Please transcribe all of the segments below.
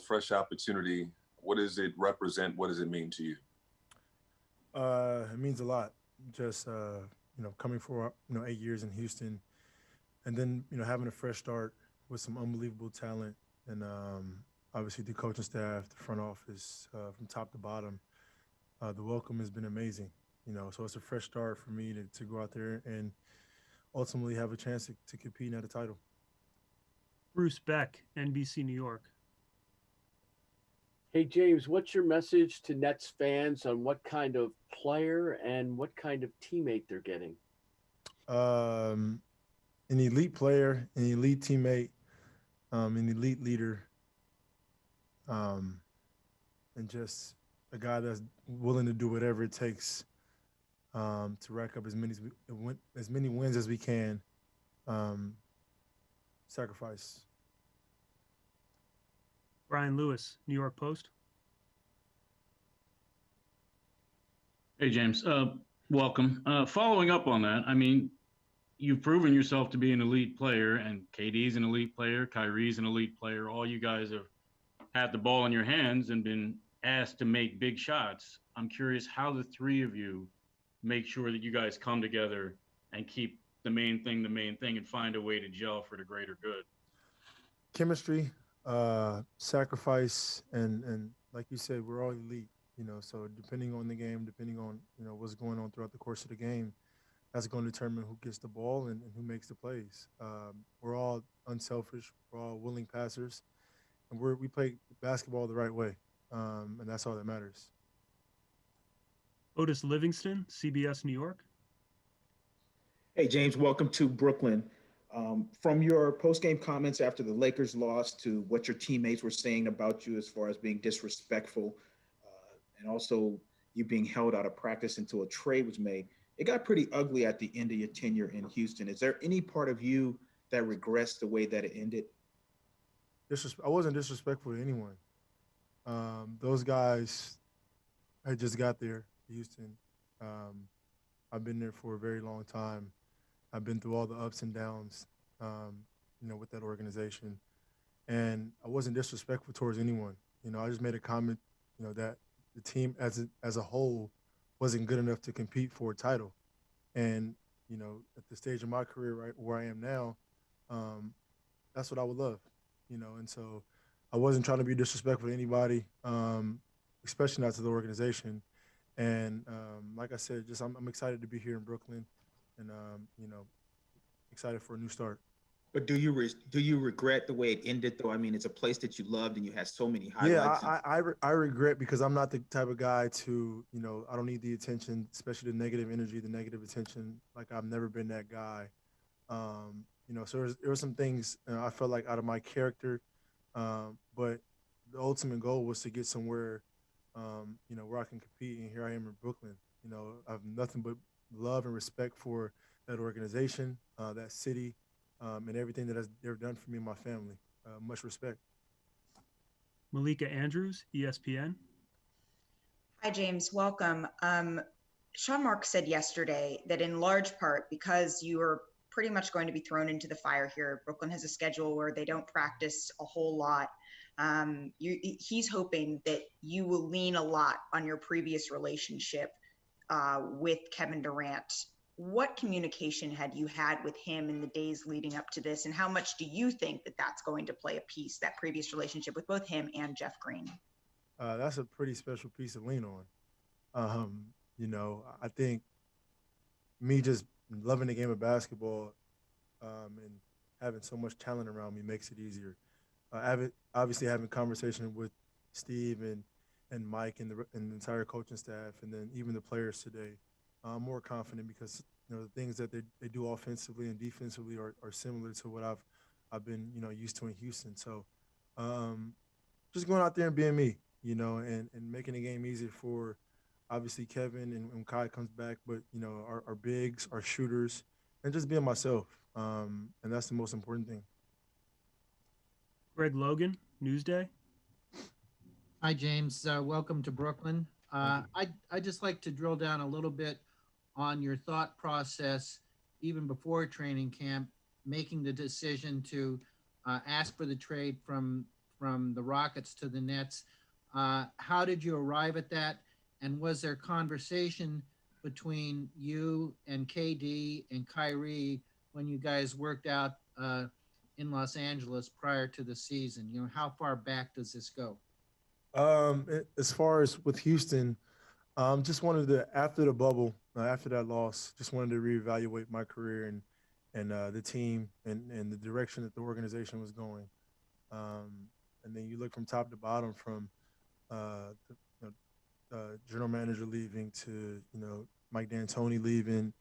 fresh opportunity. What does it represent? What does it mean to you? It means a lot. Just coming for 8 years in Houston, and then having a fresh start with some unbelievable talent, and obviously the coaching staff, the front office, from top to bottom. The welcome has been amazing. So it's a fresh start for me to go out there and ultimately have a chance to compete at a title. Bruce Beck, NBC New York. Hey, James, what's your message to Nets fans on what kind of player and what kind of teammate they're getting? Um, an elite player, an elite teammate, an elite leader, um, and just a guy that's willing to do whatever it takes to rack up as many wins as we can. Um, Sacrifice. Brian Lewis, New York Post. Hey, James. Welcome. Following up on that, I mean, you've proven yourself to be an elite player, and KD's an elite player, Kyrie's an elite player. All you guys have had the ball in your hands and been asked to make big shots. I'm curious how the three of you make sure that you guys come together and keep the main thing, and find a way to gel for the greater good. Chemistry, sacrifice, and like you said, we're all elite. So depending on the game, depending on what's going on throughout the course of the game, that's going to determine who gets the ball and who makes the plays. We're all unselfish. We're all willing passers, and we play basketball the right way, and that's all that matters. Otis Livingston, CBS New York. Hey, James, welcome to Brooklyn. From your post-game comments after the Lakers lost to what your teammates were saying about you as far as being disrespectful, and also you being held out of practice until a trade was made, it got pretty ugly at the end of your tenure in Houston. Is there any part of you that regrets the way that it ended? I wasn't disrespectful to anyone. Those guys I just got there, Houston. Um, I've been there for a very long time. I've been through all the ups and downs, with that organization, and I wasn't disrespectful towards anyone. I just made a comment, that the team as a whole wasn't good enough to compete for a title, and at the stage of my career, right where I am now, um, that's what I would love, and so I wasn't trying to be disrespectful to anybody, especially not to the organization. And like I said, just I'm excited to be here in Brooklyn, and excited for a new start. But do you regret the way it ended, though? I mean, it's a place that you loved and you had so many Yeah, highlights. And I regret because I'm not the type of guy to, I don't need the attention, especially the negative energy, the negative attention. Like I've never been that guy. So there were some things I felt like out of my character, but the ultimate goal was to get somewhere, where I can compete. And here I am in Brooklyn. I have nothing but love and respect for that organization, that city, and everything that they've done for me and my family. Much respect. Malika Andrews, ESPN. Hi, James. Welcome. Sean Mark said yesterday that in large part because you are pretty much going to be thrown into the fire here. Brooklyn has a schedule where they don't practice a whole lot. He's hoping that you will lean a lot on your previous relationship with Kevin Durant. What communication had you had with him in the days leading up to this, and how much do you think that that's going to play a piece, that previous relationship with both him and Jeff Green? That's a pretty special piece to lean on. I think me just loving the game of basketball, and having so much talent around me makes it easier. Obviously having conversation with Steve and Mike and the entire coaching staff, and then even the players today, I'm more confident because the things that they do offensively and defensively are similar to what I've been used to in Houston. So um, just going out there and being me, and making the game easier for obviously Kevin and when Kai comes back, but our bigs, our shooters, and just being myself. And that's the most important thing. Greg Logan, Newsday. Hi, James. Welcome to Brooklyn. Thank you. I'd just like to drill down a little bit on your thought process, even before training camp, making the decision to ask for the trade from from the Rockets to the Nets. How did you arrive at that? And was there conversation between you and KD and Kyrie when you guys worked out in Los Angeles prior to the season? You know, how far back does this go? As far as with Houston, just wanted to after the bubble, after that loss, just wanted to reevaluate my career and the team and the direction that the organization was going. And then you look from top to bottom, from the general manager leaving to Mike D'Antoni leaving,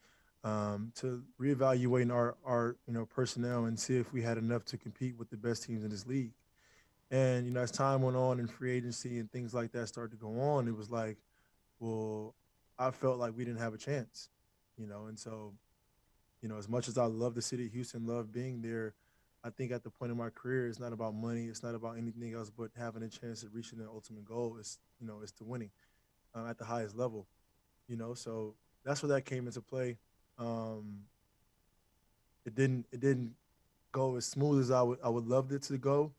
to reevaluating our personnel and see if we had enough to compete with the best teams in this league. And as time went on and free agency and things like that started to go on, it was like, well, I felt like we didn't have a chance, and so as much as I love the city of Houston, love being there, I think at the point in my career, it's not about money, it's not about anything else, but having a chance at reaching the ultimate goal is to winning at the highest level, So that's where that came into play. Um, it didn't go as smooth as I would loved it to go,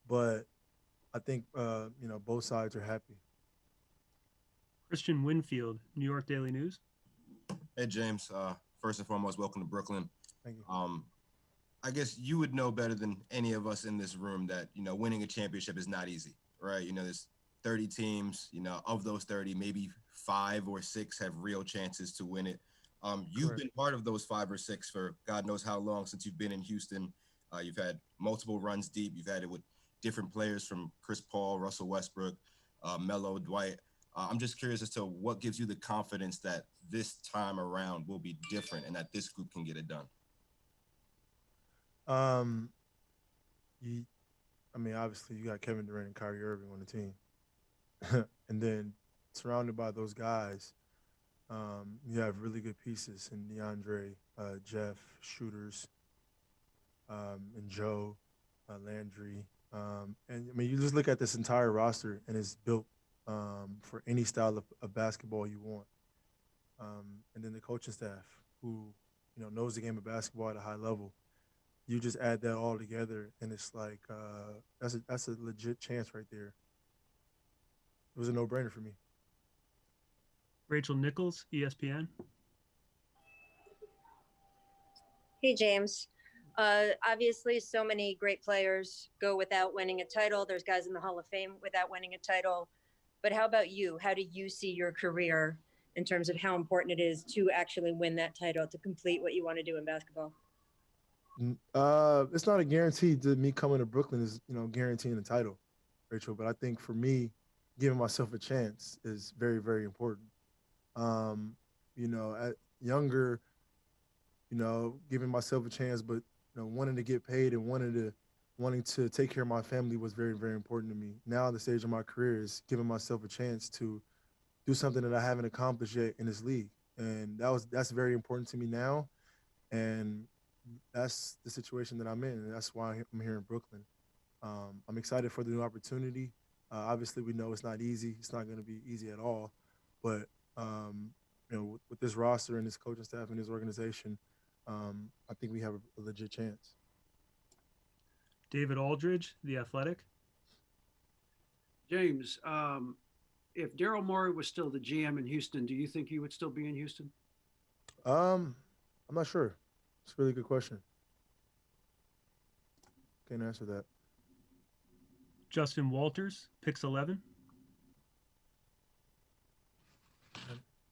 but I think both sides are happy. Christian Winfield, New York Daily News. Hey, James. First and foremost, welcome to Brooklyn. Thank you. I guess you would know better than any of us in this room that, winning a championship is not easy, right? There's 30 teams, of those 30, maybe 5 or 6 have real chances to win it. You've Correct. been part of those 5 or 6 for God knows how long since you've been in Houston. You've had multiple runs deep. You've had it with different players from Chris Paul, Russell Westbrook, Melo, Dwight. I'm just curious as to what gives you the confidence that this time around will be different and that this group can get it done. Um, you, I mean, obviously you got Kevin Durant and Kyrie Irving on the team, and then surrounded by those guys, you have really good pieces in DeAndre, Jeff, shooters, and Joe, Landry, and I mean, you just look at this entire roster, and it's built for any style of basketball you want. And then the coaching staff, who knows the game of basketball at a high level. You just add that all together, and it's like that's a legit chance right there. It was a no-brainer for me. Rachel Nichols, ESPN. Hey, James. Obviously, so many great players go without winning a title. There's guys in the Hall of Fame without winning a title. But how about you? How do you see your career in terms of how important it is to actually win that title, to complete what you want to do in basketball? It's not a guarantee that me coming to Brooklyn is guaranteeing the title, Rachel. But I think for me, giving myself a chance is very, very important. At younger, giving myself a chance, but wanting to get paid and wanting to take care of my family was very, very important to me. Now, at the stage of my career, is giving myself a chance to do something that I haven't accomplished yet in this league, and that's very important to me now, and that's the situation that I'm in, and that's why I'm here in Brooklyn. I'm excited for the new opportunity. Obviously, we know it's not easy. It's not going to be easy at all, but with this roster and this coaching staff and this organization, I think we have a legit chance. David Aldridge, The Athletic. James, if Daryl Morey was still the GM in Houston, do you think he would still be in Houston? I'm not sure. It's a really good question. Can't answer that. Justin Walters, Pix 11.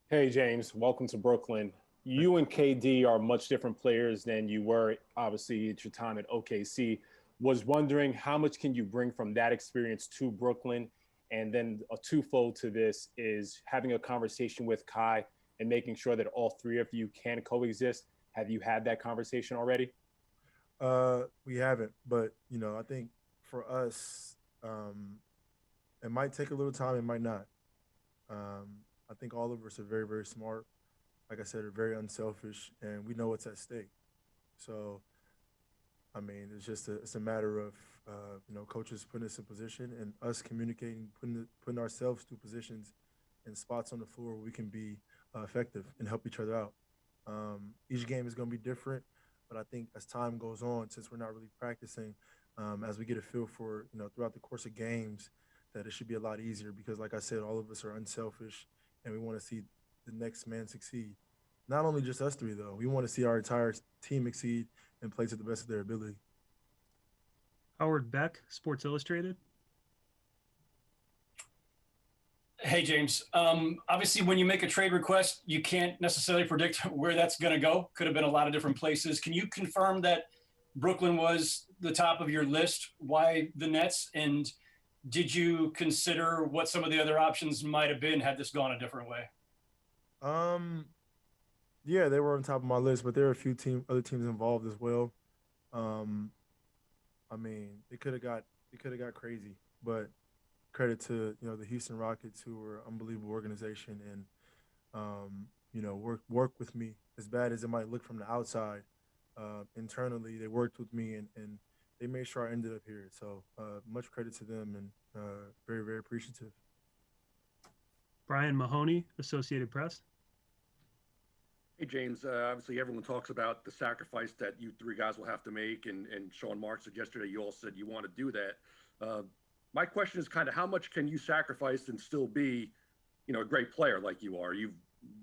Hey, James, welcome to Brooklyn. You and KD are much different players than you were, obviously, at your time at OKC. Was wondering how much can you bring from that experience to Brooklyn? And then a twofold to this is having a conversation with Kai and making sure that all 3 of you can coexist. Have you had that conversation already? We haven't, but I think for us, it might take a little time. It might not. I think all of us are very, very smart. Like I said, are very unselfish, and we know what's at stake. So, I mean, it's a matter of coaches putting us in position and us communicating, putting ourselves through positions and spots on the floor where we can be effective and help each other out. Each game is going to be different, but I think as time goes on, since we're not really practicing, as we get a feel for, throughout the course of games, that it should be a lot easier because, like I said, all of us are unselfish and we want to see the next man succeed. Not only just us three, though. We want to see our entire team exceed and play to the best of their ability. Howard Beck, Sports Illustrated. Hey, James. Obviously, when you make a trade request, you can't necessarily predict where that's going to go. Could have been a lot of different places. Can you confirm that Brooklyn was the top of your list? Why the Nets? And did you consider what some of the other options might have been had this gone a different way? Yeah, they were on top of my list, but there are a few other teams involved as well. I mean, it could have got crazy, but credit to the Houston Rockets, who were an unbelievable organization, and work with me as bad as it might look from the outside. Internally, they worked with me and they made sure I ended up here. So much credit to them and very, very appreciative. Brian Mahoney, Associated Press. Hey, James. Obviously, everyone talks about the sacrifice that you three guys will have to make, and Sean Mark said yesterday you all said you want to do that. My question is kind of how much can you sacrifice and still be, a great player like you are? You've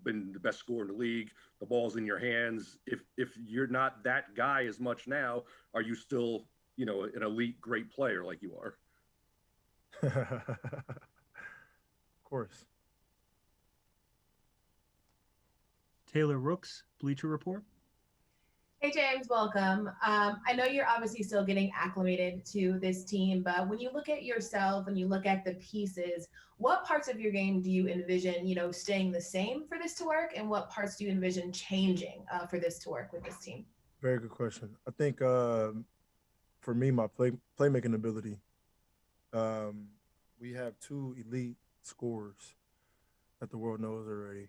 been the best scorer in the league. The ball's in your hands. If you're not that guy as much now, are you still, an elite great player like you are? Of course. Taylor Rooks, Bleacher Report. Hey, James, welcome. I know you're obviously still getting acclimated to this team, but when you look at yourself and you look at the pieces, what parts of your game do you envision, staying the same for this to work? And what parts do you envision changing for this to work with this team? Very good question. I think for me, my playmaking ability, we have two elite scorers that the world knows already.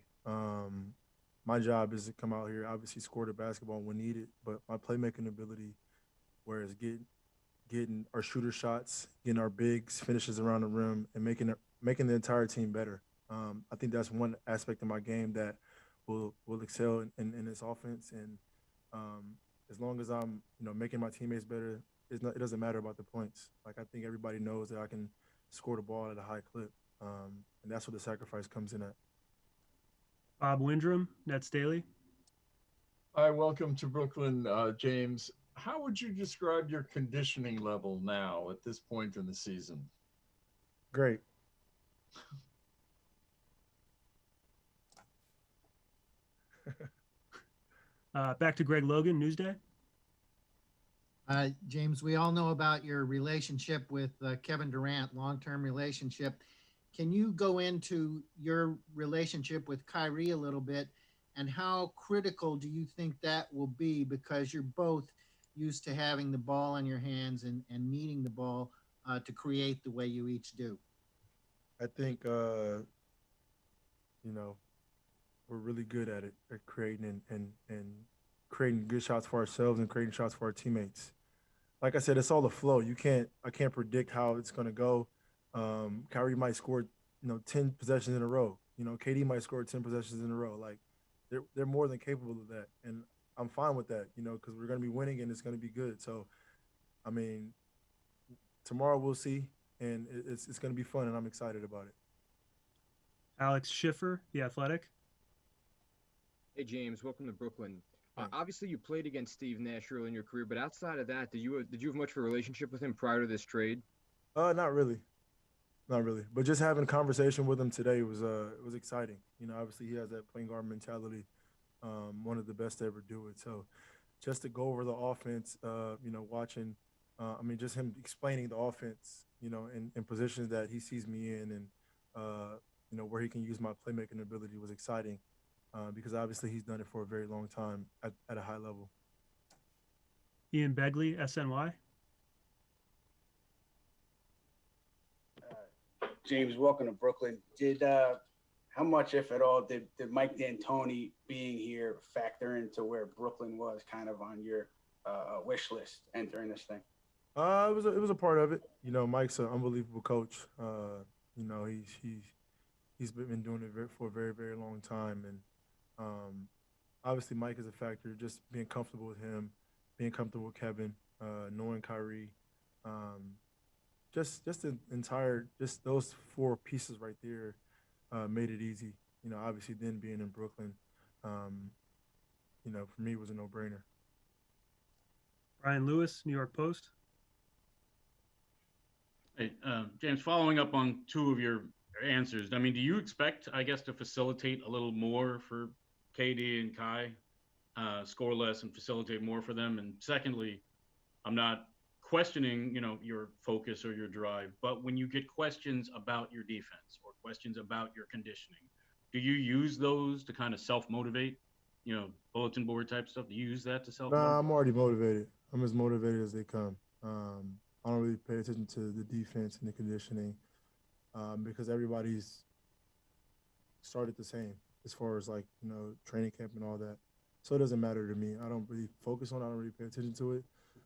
My job is to come out here, obviously score the basketball when needed, but my playmaking ability, whereas getting our shooter shots, getting our bigs finishes around the rim, and making the entire team better. I think that's one aspect of my game that will excel in this offense. And as long as I'm making my teammates better, it doesn't matter about the points. Like, I think everybody knows that I can score the ball at a high clip, and that's where the sacrifice comes in at. Bob Windrum, Nets Daily. Hi, welcome to Brooklyn, James. How would you describe your conditioning level now at this point in the season? Great. Back to Greg Logan, Newsday. James, we all know about your relationship with Kevin Durant, long-term relationship. Can you go into your relationship with Kyrie a little bit, and how critical do you think that will be, because you're both used to having the ball in your hands and needing the ball to create the way you each do? I think, we're really good at it, at creating and creating good shots for ourselves and creating shots for our teammates. Like I said, it's all a flow. I can't predict how it's going to go. Kyrie might score, 10 possessions in a row. KD might score 10 possessions in a row. Like, they're more than capable of that, and I'm fine with that. Because we're going to be winning and it's going to be good. So, I mean, tomorrow we'll see, and it's going to be fun, and I'm excited about it. Alex Schiffer, The Athletic. Hey, James, welcome to Brooklyn. Obviously, you played against Steve Nash early in your career, but outside of that, did you have much of a relationship with him prior to this trade? Not really. But just having a conversation with him today was exciting. Obviously he has that point guard mentality, one of the best to ever do it. So just to go over the offense, watching, just him explaining the offense, in positions that he sees me in, and where he can use my playmaking ability was exciting. Because obviously he's done it for a very long time at a high level. Ian Begley, SNY. James, welcome to Brooklyn. How much, if at all, did Mike D'Antoni being here factor into where Brooklyn was kind of on your wish list entering this thing? It was a part of it. Mike's an unbelievable coach. He's been doing it for a very, very long time, and obviously Mike is a factor. Just being comfortable with him, being comfortable with Kevin, knowing Kyrie, Just the entire, just those four pieces right there made it easy. You know, obviously then being in Brooklyn, um, you know, for me it was a no-brainer. Brian Lewis, New York Post. Hey, James, following up on two of your answers, I mean, do you expect, I guess, to facilitate a little more for KD and Kai, score less and facilitate more for them? And secondly, I'm not questioning, you know, your focus or your drive, but when you get questions about your defense or questions about your conditioning, do you use those to kind of self-motivate, you know, bulletin board type stuff? Do you use that to self-motivate? Nah, I'm already motivated. I'm as motivated as they come. I don't really pay attention to the defense and the conditioning because everybody's started the same as far as like, you know, training camp and all that. So it doesn't matter to me. I don't really focus on it. I don't really pay attention to it.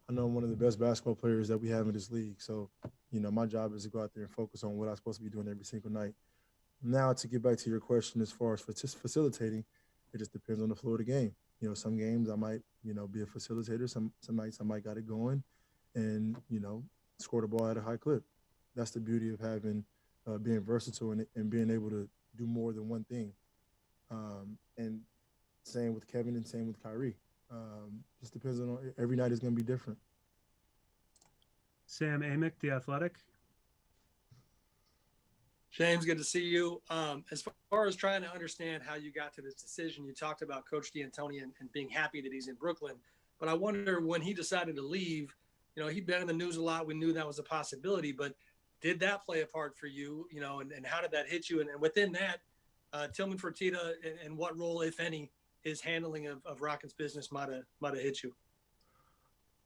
I know I'm one of the best basketball players that we have in this league. So, you know, my job is to go out there and focus on what I'm supposed to be doing every single night. Now, to get back to your question, as far as facilitating, it just depends on the flow of the game. You know, some games I might, you know, be a facilitator. Some nights I might got it going, and you know, score the ball at a high clip. That's the beauty of having being versatile and being able to do more than one thing. And same with Kevin and same with Kyrie. Just depends on every night is going to be different. Sam Amick, The Athletic. James, good to see you. As far as trying to understand how you got to this decision, you talked about Coach D'Antoni and being happy that he's in Brooklyn. But I wonder when he decided to leave, you know, he'd been in the news a lot. We knew that was a possibility, but did that play a part for you, you know, and how did that hit you? And within that, Tillman Fertitta and what role, if any, his handling of Rockets business might have hit you?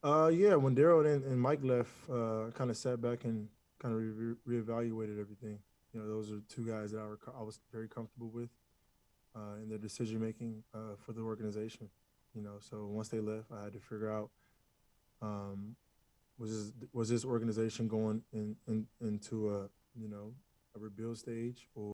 Yeah, when Daryl and Mike left, I kind of sat back and kind of reevaluated everything. You know, those are two guys that I was very comfortable with in their decision making for the organization. You know, so once they left, I had to figure out was this organization going into a, you know, a rebuild stage, or